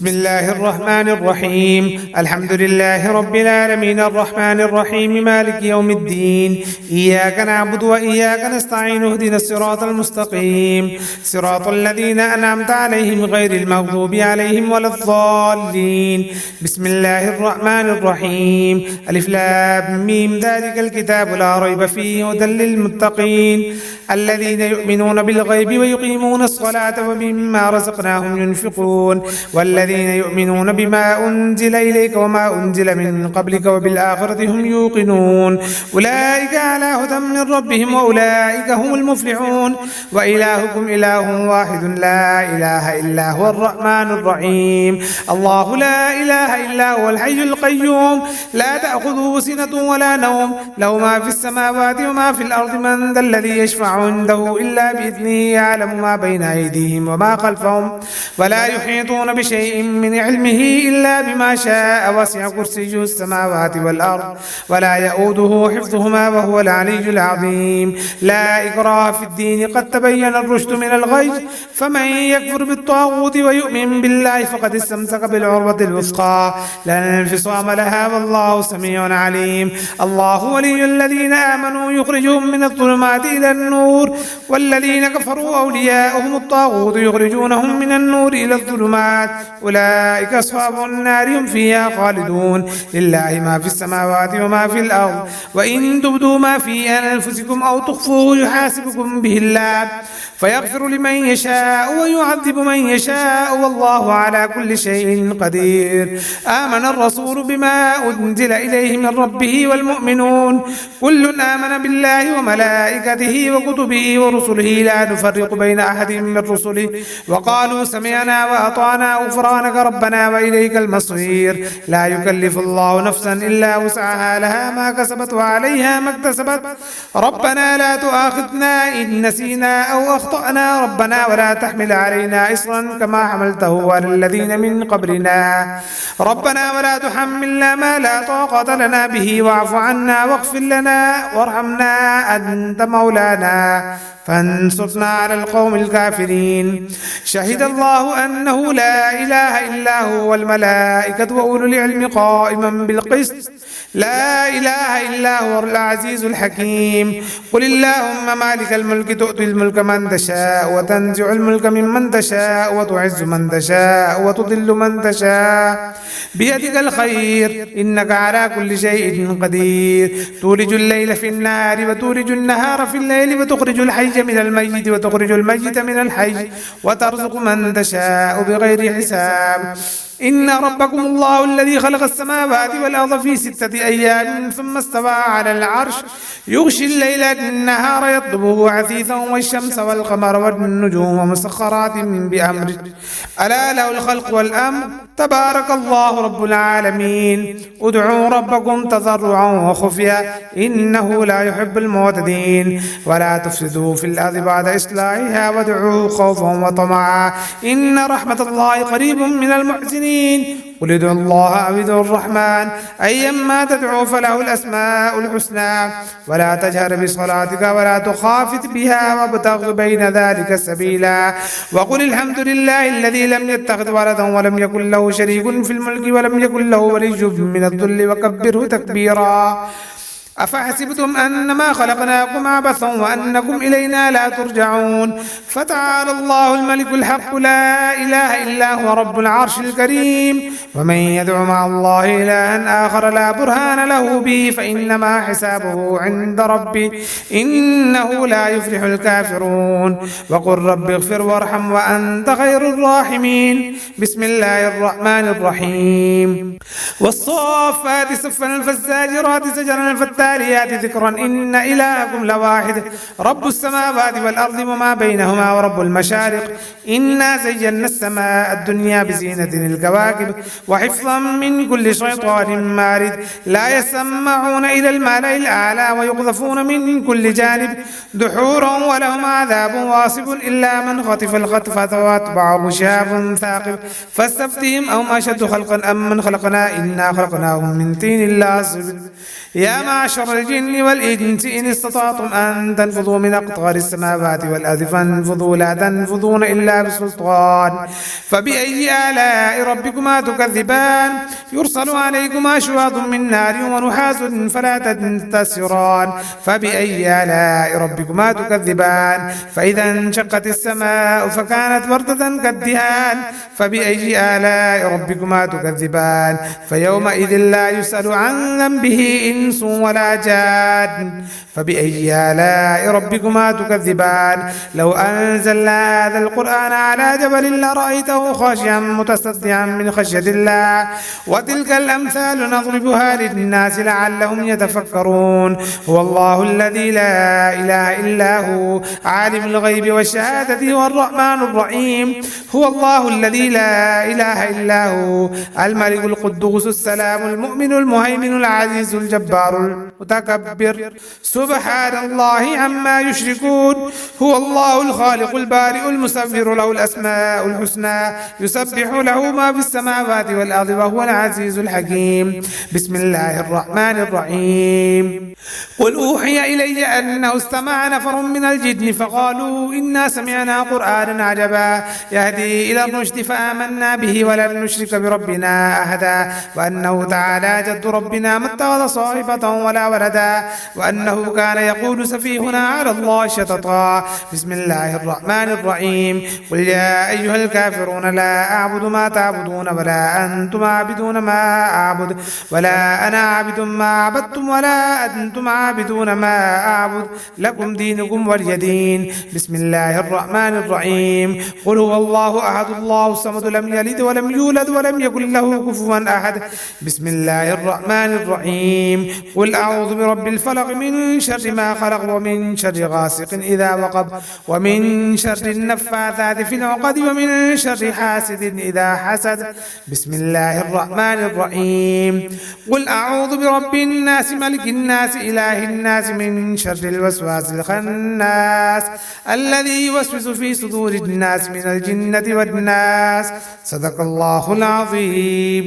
بسم الله الرحمن الرحيم. الحمد لله رب العالمين الرحمن الرحيم مالك يوم الدين. إياك نعبد وإياك نستعين اهدنا الصراط المستقيم صراط الذين أنعمت عليهم غير المغضوب عليهم ولا الضالين. بسم الله الرحمن الرحيم. ألف لام ميم ذلك الكتاب لا ريب فيه هدى للمتقين الذين يؤمنون بالغيب ويقيمون الصلاة ومما رزقناهم ينفقون والذين يؤمنون بما أنزل إليك وما أنزل من قبلك وبالآخرة هم يوقنون أولئك على هدى من ربهم وأولئك هم المفلحون. وإلهكم إله واحد لا إله إلا هو الرحمن الرحيم. الله لا إله إلا هو الحي القيوم لا تأخذه سنة ولا نوم له ما في السماوات وما في الأرض من ذا الذي يشفع عنده إلا بإذنه يعلم ما بين أيديهم وما خلفهم ولا يحيطون بشيء من علمه إلا بما شاء وسع كرسيه السماوات والأرض ولا يؤوده حفظهما وهو العلي العظيم. لا إكراه في الدين قد تبين الرشد من الغي فمن يكفر بالطاغوت ويؤمن بالله فقد استمسك بالعروة الوثقى لا انفصام لها والله سميع عليم. الله ولي الذين آمنوا يخرجهم من الظلمات إلى النور والذين كفروا أولياؤهم الطاغوت يخرجونهم من النور إلى الظلمات أولئك أصحاب النار هم فيها خالدون. لله ما في السماوات وما في الأرض وإن تبدوا ما في أنفسكم أو تخفوه يحاسبكم به الله فيغفر لمن يشاء ويعذب من يشاء والله على كل شيء قدير. آمن الرسول بما أنزل إليه من ربه والمؤمنون كل آمن بالله وملائكته وكتبه ورسله لا نفرق بين أحد من رسله وقالوا سمعنا وأطعنا غفرانك ربنا وإليك المصير. لا يكلف الله نفسا إلا وسعها لها ما كسبت وعليها ما اكتسبت ربنا لا تؤاخذنا إن نسينا أو أخطأنا ربنا ولا تحمل علينا إصرا كما حملته على الذين من قبلنا ربنا ولا تحملنا ما لا طاقة لنا به واعف عنا واغفر لنا وارحمنا أنت مولانا فانصرنا على القوم الكافرين. شهد الله أنه لا إله إلا هو والملائكة وأولو العلم قائما بالقسط لا إله إلا هو العزيز الحكيم. قل اللهم مالك الملك تؤتي الملك من تشاء وتنزع الملك ممن تشاء وتعز من تشاء وتضل من تشاء بيدك الخير إنك على كل شيء قدير. تولج الليل في النهار وتولج النهار في الليل وتخرج الحي من الميت وتخرج الميت من الحي وترزق من تشاء بغير حساب. إن ربكم الله الذي خلق السماوات والأرض في 6 أيام ثم استوى على العرش يغشي الليل النهار يطلبه عثيثا والشمس والقمر والنجوم مسخرات بأمره ألا له الخلق والأمر تبارك الله رب العالمين. ادعوا ربكم تضرعا وخفيا إنه لا يحب المعتدين ولا تفسدوا في الأرض بعد إصلاحها وادعوه خوفا وطمعا إن رحمة الله قريب من المحسنين. قل ادعوا الله أو ادعوا الرحمن أيما تدعوا فله الأسماء الحسنى ولا تجهر بصلاتك ولا تخافت بها وابتغ بين ذلك سبيلا. وقل الحمد لله الذي لم يتخذ ولدا ولم يكن له شريك في الملك ولم يكن له ولي من الذل وكبره تكبيرا. أفحسبتم أنما خلقناكم عبثا وأنكم إلينا لا ترجعون فتعالى الله الملك الحق لا إله إلا هو رب العرش الكريم. ومن يدع مع الله إلها آخر لا برهان له به فإنما حسابه عند ربي إنه لا يفلح الكافرون. وقل رب اغفر وارحم وأنت خير الراحمين. بسم الله الرحمن الرحيم. والصافات صفا فالزاجرات زجرا التاليات ذكرا إن إلهكم لواحد رب السماوات والأرض وما بينهما ورب المشارق إنا زينا السماء الدنيا بزينة الكواكب وحفظا من كل شيطان مارد لا يسمعون إلى الملأ الأعلى ويقذفون من كل جانب دحورا ولهم عذاب واصب إلا من خطف الخطفة واتبعه شهاب ثاقب فاستفتهم أهم أشد خلقا أم من خلقنا إنا خلقناهم من طين لازب. يا معشر معشر الجن والإنس إن استطعتم أن تنفذوا من أقطار السماوات والأرض فانفذوا لا تنفذون إلا بسلطان فبأي آلاء ربكما تكذبان يرسل عليكما شواظ من نار ونحاس فلا تنتصران فبأي آلاء ربكما تكذبان فإذا انشقت السماء فكانت وردة كالدهان فبأي آلاء ربكما تكذبان فيومئذ لا يسأل عن ذنبه إنس ولا جان فبأي آلاء ربكما تكذبان لو أنزلنا هذا القرآن على جبل لرأيته خاشعا متصدعا من خشية الله وتلك الأمثال نضربها للناس لعلهم يتفكرون هو الله الذي لا إله إلا هو عالم الغيب والشهادة هو الرحمن الرحيم هو الله الذي لا إله إلا هو الملك القدوس السلام المؤمن المهيمن العزيز الجبار المتكبر سبحان الله عما يشركون هو الله الخالق البارئ المصور له الأسماء الحسنى يسبح له ما في السماوات والأرض وهو العزيز الحكيم بسم الله الرحمن الرحيم قل أوحي إلي أنه استمع نفر من الجن فقالوا إنا سمعنا قرآنا عجبا يهدي إلى الرشد فآمنا به ولن نشرك بربنا أحدا وأنه تعالى جد ربنا ما اتخذ صاحبة ولا ولدا وأنه كان يقول سفيهنا على الله شططا بسم الله الرحمن الرحيم قل يا أيها الكافرون لا أعبد ما تعبدون ولا أنتم عابدون ما أعبد ولا أنا عابد ما عبدتم ولا أنتم عابدون ما أعبد لكم دينكم ولي دين بسم الله الرحمن الرحيم قل هو الله أحد الله الصمد لم يلد ولم يولد ولم يكن له كفوا أحد بسم الله الرحمن الرحيم قل أعوذ برب الفلق من شر ما خلق ومن شر غاسق إذا وقب ومن شر النفاثات في العقد ومن شر حاسد إذا حسد بسم الله الرحمن الرحيم قل أعوذ برب الناس ملك الناس إله الناس من شر الوسواس الخناس الذي يوسوس في صدور الناس من الجنة والناس صدق الله العظيم.